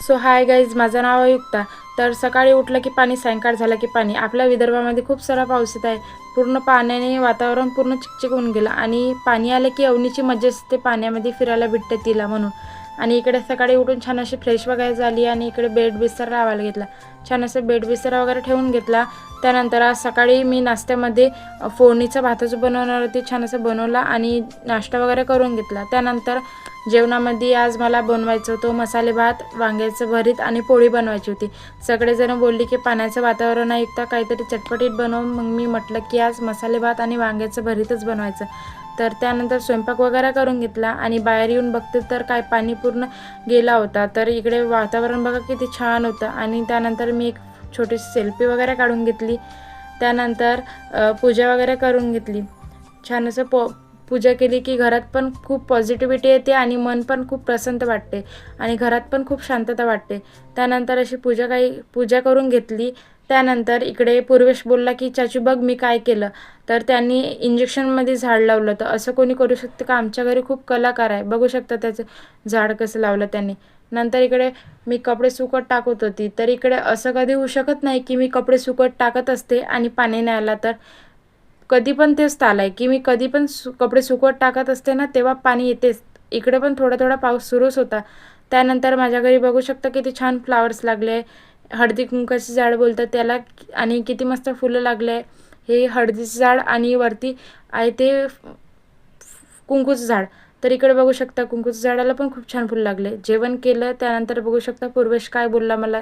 So hi guys, माझं नाव आहे युक्ता। तर सकाळी उठलं की पाणी, सायंकाळ झालं की पाणी। आपल्या विदर्भामध्ये खूप सारा पाऊस येत आहे। पूर्ण पाण्याने वातावरण पूर्ण चिकचिक होऊन गेलं आणि पाणी आलं की अवनीची मजा असते, पाण्यामध्ये फिरायला भेटते तिला म्हणून। आणि इकडे सकाळी उठून छान अशी फ्रेश वगैरे झाली आणि इकडे बेड बिस्तर लावायला घेतला। छान असं बेड बिस्तर वगैरे ठेवून घेतला। त्यानंतर आज सकाळी मी नाश्त्यामध्ये फोडणीचा भातच बनवणार होती, छान असं बनवला आणि नाश्ता वगैरे करून घेतला। त्यानंतर जेवणामध्ये आज मला बनवायचं होतं मसाले भात, वांग्याचं भरीत आणि पोळी बनवायची होती। सगळेजण बोलले की पाण्याचं वातावरण आहे युक्ता, काहीतरी चटपटीत बनव। मग मी म्हटलं की आज मसाले भात आणि वांग्याचं भरीतच बनवायचं। तर त्यानंतर स्वयंपाक वगैरे करून घेतला आणि बाहेर येऊन बघते तर काय पाणी पूर्ण गेला होता। तर इकडे वातावरण बघा किती छान होतं। आणि त्यानंतर मी एक छोटीशी सेल्फी वगैरे काढून घेतली। त्यानंतर पूजा वगैरे करून घेतली। छान असं पूजा केली की घरात पण खूप पॉझिटिव्हिटी येते आणि मन पण खूप प्रसन्न वाटते आणि घरात पण खूप शांतता वाटते। त्यानंतर अशी पूजा करून घेतली। त्यानंतर इकडे पूर्वेश बोलला की चाचू बघ मी काय केलं। तर त्यांनी इंजेक्शनमध्ये झाड लावलं होतं। असं कोणी करू शकतं का? आमच्या घरी खूप कलाकार आहे, बघू शकता त्याचं झाड कसं लावलं त्यांनी। नंतर इकडे मी कपडे सुकत टाकत होती। तर इकडे असं कधी होऊ शकत नाही की मी कपडे सुकत टाकत असते आणि पाणी नाही आला। तर कधी पण तेच आलंय की मी कधी पण कपडे सुकत टाकत असते ना, तेव्हा पाणी येतेच। इकडे पण थोडा थोडा पाऊस सुरूच होता। त्यानंतर माझ्या घरी बघू शकता किती छान फ्लावर्स लागले, हळदी कुंकाचे झाड बोलतात त्याला, आणि किती मस्त फुलं लागले। हे हळदीचं झाड आणि वरती आहे ते कुंकूचं झाड। तर इकडे बघू शकता कुंकूच्या झाडाला पण खूप छान फुलं लागले। जेवण केलं त्यानंतर बघू शकता पूर्वेश काय बोलला मला।